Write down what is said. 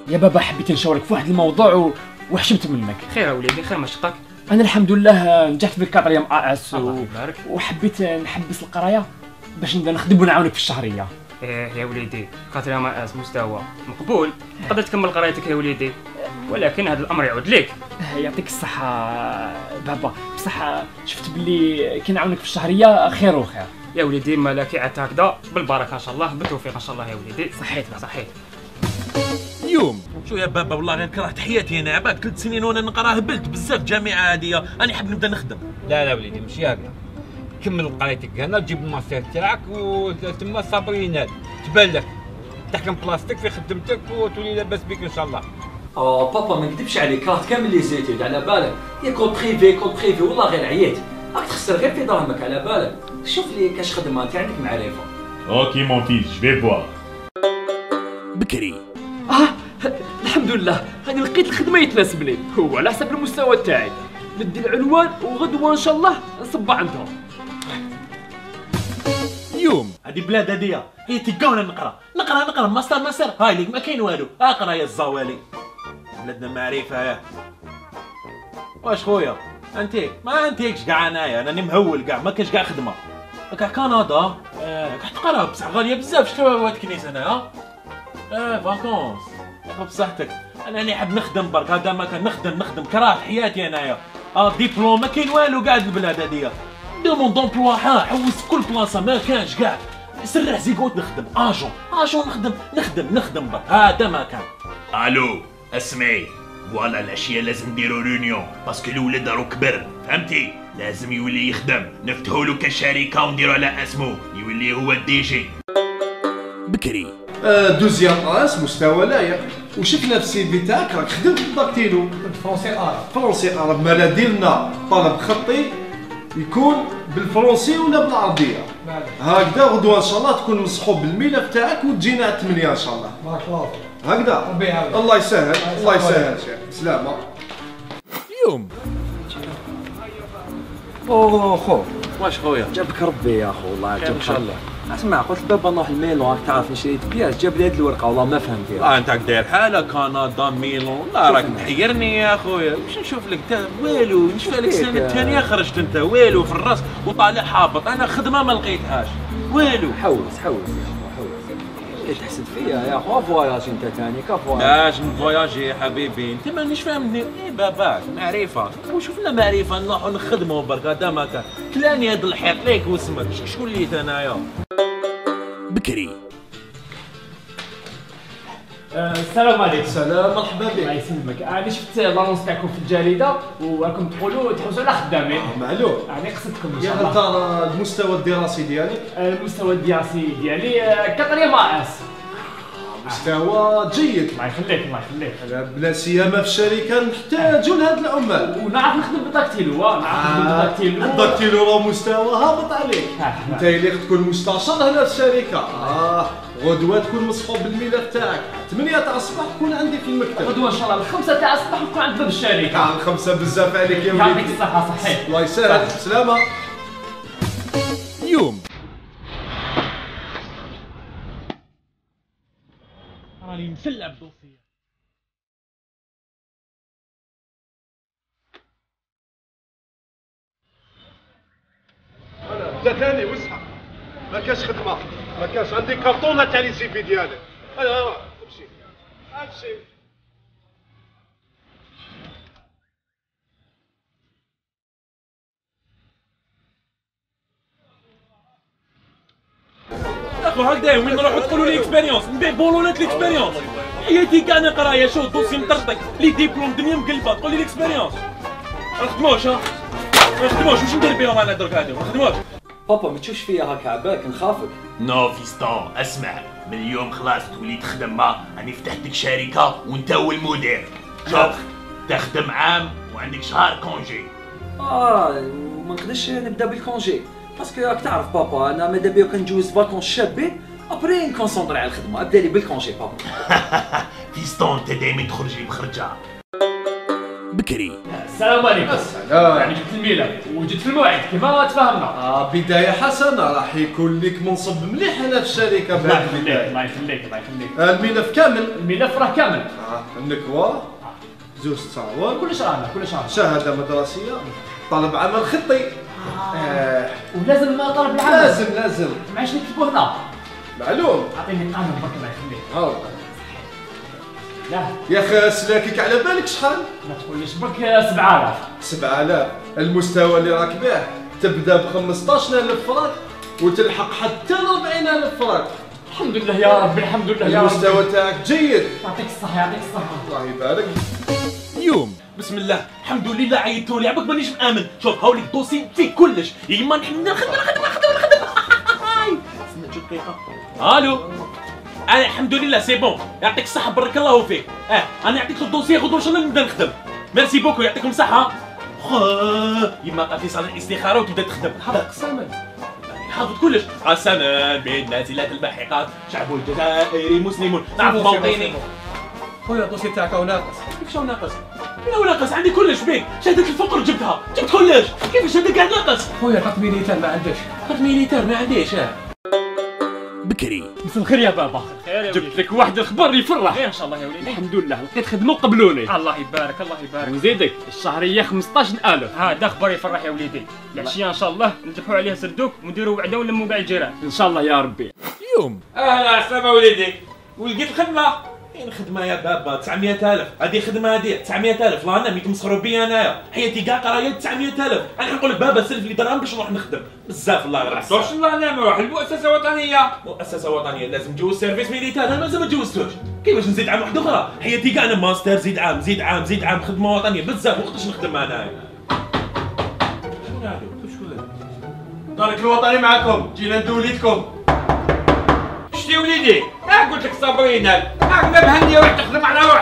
يا بابا حبيت نشاورك في واحد الموضوع وحشمت منك. خير اوليدي خير، ما شقاك؟ انا الحمد لله نجحت في الكاتريام اس الله يبارك. وحبيت نحبس القرايه باش نبدا نخدم ونعاونك في الشهريه. يا وليدي كاتريام اس مستوى مقبول، تقدر تكمل قرايتك يا وليدي، ولكن هذا الامر يعود لك. يعطيك الصحه بابا، بصح شفت باللي كي نعاونك في الشهريه خير وخير. يا وليدي مالك عاد هكذا بالبركه ان شاء الله، بالتوفيق ان شاء الله يا وليدي. صحيت صحيت. يوم شو يا بابا والله غير كرهت حياتي انا، عباك 3 سنين وانا نقرا، هبلت بزاف جامعه هاديه، انا حاب نبدا نخدم. لا وليدي ماشي هكذا، كمل قرايتك هنا، تجيب الماستر تاعك وتما صابرين هاد تبان لك تحكم بلاصتك في خدمتك وتولي لاباس بك ان شاء الله. بابا ما نكذبش عليك، راه كامل لي زيتود على بالك، يا كول بريفي والله غير عييت، راك تخسر غير في دراهمك على بالك. شوف لي كاش خدمه انت عندك معرفه. اوكي مون فيس جو في فوار. بكري الحمد لله هاني لقيت الخدمه يتناسبني، هو على حسب المستوى تاعي. ندي العنوان وغدوه ان شاء الله نصب عندهم. يوم هذه بلاد هاديه هي تلقاونا نقرا ماستر هاي ليك ما كاين والو، اقرا يا الزوالي بلادنا معرفه. ياه واش خويا انت ما انتيكش كاع، انايا راني مهول كاع، ما كاش كاع خدمه كاع كندا. كاع تقرا بصح غاليه بزاف. شتو هاد الكنيس انا فاكونس بصحتك. انا راني حاب نخدم برك، هذا ما كان نخدم كرهت حياتي انايا. ديبلوم ما كاين والو كاع البلاد هاديه، دومون دومبلوا حوس في كل بلاصه ما كانش كاع. سرح زيكوت نخدم اجون نخدم برك، هذا ما كان. الو اسمعي، فوالا العشيه لازم نديرو رونيون باسكو الولد راهو كبر، فهمتي؟ لازم يولي يخدم، نفتحوا له كشركه ونديرو على اسمه، يولي هو الدي جي. بكري دوزيام اس مستوى لايق، وشفنا في السي في تاعك راك خدمت بالداكتيلو فرونسي اراب. مالا ديرنا طلب خطي يكون بالفرنسي ولا بالعربيه هكذا، غدوه ان شاء الله تكون مصحوب بالملف تاعك وتجينا على 8 ان شاء الله. بارك الله فيك هكذا. الله يسهل الله يسهل شيخ. سلامه. يوم خو واش خويا جابك ربي يا خو والله ان شاء الله. اسمع قلت بابا نروح الميلون، راك تعرف شريت بياس، جاب لي هاد الورقه والله ما فهمتها. انت داير حاله كندا ميلون، لا راك محيرني يا خويا. باش نشوف لك انت والو، نشوف لك السنه الثانيه خرجت انت والو في الراس وطالع هابط، انا خدمه ما لقيتهاش والو. حوس يا خو حوس، تحسد فيا يا خو. فواياج انت ثاني كفواياج. لاش نفواياجي يا حبيبي، انت مانيش فاهمني. باباك معرفه وشوف لنا معرفه نروحو نخدمو برك، هذا ما كان كلاني هاد الحيط ليك واسمك شكون وليت انايا. بكري السلام عليكم. سلام مرحبا بك. الله يسلمك. انا شفت لانونس تاعكم في الجريده وراكم تقولوا تحوسوا على خدامين. معلوم. يعني قصدكم ان يا شاء الله. انت المستوى الدراسي ديالك؟ المستوى الدراسي ديالي كاتريام اس. مستوى جيد. الله يخليك الله يخليك. لا سيما في الشركه نحتاجوا لهاد العمال. ونعرف نخدم بالداكتيلو، نعرف نخدم بالداكتيلو. الداكتيلو راه مستوى هابط عليك. انت اللي تكون مستشار هنا في الشركه. غدوه تكون مصحوب بالملف تاعك، 8 تاع الصباح تكون عندي في المكتب. غدوه ان شاء الله 5 تاع الصباح نكون عند باب الشركه. 5 بزاف عليك يا وليدي. يعطيك الصحه. صحيح الله يسهل. سلامه. يوم راني مسلع بالدوسيه. انت ثاني وسعه، ما كاش خدمه، ما كاش. عندي كرتونه تاع لي سي في ديالك. امشي امشي. اخو هكذا وين نروحو تقولوا لي اكسبيريونس، نبيع بولونات ليكسبيريونس. حياتي كاع انا قرايه، شوف دوسي مطرطق لي ديبلوم دنيا مقلبه، تقول لي الاكسبيريونس. ما نخدموش ما نخدموش، واش ندير بهم انا درك هادو؟ ما نخدموش. بابا ما تشوفش فيا هكا عبالك نخافك. نو فيستون اسمع، من اليوم خلاص تولي تخدم، راني فتحت لك شركه وانت هو المدير. شوف تخدم عام وعندك شهر كونجي. وما نقدرش نبدا بالكونجي باسكو راك تعرف بابا انا ماذا بيا كنجوز فاكونس شابين ابري نكونسونطري على الخدمه. ابدا لي بالكونجي بابا. فيستون انت دايما تخرج لي بخرجه. بكري. السلام عليكم. السلام. يعني جبت الملف وجيت في الموعد كما تفاهمنا. بداية حسنة، راح يكون لك منصب مليح هنا في الشركة بهذه البداية. الله يخليك الله يخليك. الملف كامل. الملف راه كامل. النكوة، زوج تصاور، كلش رانا كلش رانا. شهادة مدرسية، طلب عمل خطي. ولازم طلب العمل. لازم. معاش نكتبو هنا. معلوم. اعطيني القانون برك الله يخليك. لا يا اخي سلاكك على بالك شحال؟ ما تقوليش برك 7000. 7000. المستوى اللي راك بيه تبدا ب 15000 فرنك وتلحق حتى ل 40000 فرنك. الحمد لله يا ربي الحمد لله يا ربي. المستوى تاعك جيد. يعطيك الصحة يعطيك الصحة. الله يبارك. يوم بسم الله الحمد لله عيطتولي عباك مانيش مآمن. شوف هاوليك الدوسي فيه كلش، يا اما نحن نخدم استنى شوف دقيقة. الو انا الحمد لله سي بون، يعطيك الصحة بارك الله فيك. انا نعطيك الدوسي غدوه ان شاء الله نبدا نخدم. ميرسي بوكو يعطيكم الصحة. يما في صالون الاستخارة وتبدا تخدم. حافظ قسما حافظ كلش. قسما بالنازلات المحقات شعب الجزائري مسلمون نعرف موطني. خويا الدوسي تاعك هو ناقص. كيفاش هو ناقص؟ من هو ناقص؟ عندي كلش بيك، شهادة الفقر جبتها، جبت كلش، كيفاش هذا قاعد ناقص؟ خويا خط ميليتار ما عندكش. خد ميليتار ما عنديش. بكري. مساء الخير يا بابا. خير يا جبت وليدي. لك واحد الخبر يفرح. خير ان شاء الله يا وليدي. الحمد لله لقيت خدمة وقبلوني. الله يبارك الله يبارك. ونزيدك الشهرية 15000. هذا خبر يفرح يا وليدي. العشيه ان شاء الله نذبحوا عليها سردوك ونديروا وعده ونلموا كاع الجيران. ان شاء الله يا ربي. يوم اهلا عسلامة وليدي، ولقيت الخدمة. فين خدمة يا بابا؟ 900000 هذه خدمة هذه 900000. لا انا تمسخروا بيا انايا، حياتي كاع قرايه 900000. انا نقول لك بابا سلف لي درهم باش نروح نخدم بزاف. الله يرحم. تروحش الله نعم، روح المؤسسة الوطنية. مؤسسة وطنية لازم تجوز سيرفيس ميليتار، انا مازال ما تجوزتوش. كيفاش نزيد عام واحد اخرى؟ حياتي كاع انا ماستر، زيد عام زيد عام زيد عام، خدمة وطنية بزاف. وقتاش نخدم انايا؟ شكون هادو؟ شكون؟ دارك الوطني معكم، جينا ندوليتكم. شتي وليدي؟ قلت لك صابرين، ما بهنية واحد تخدم على روحك.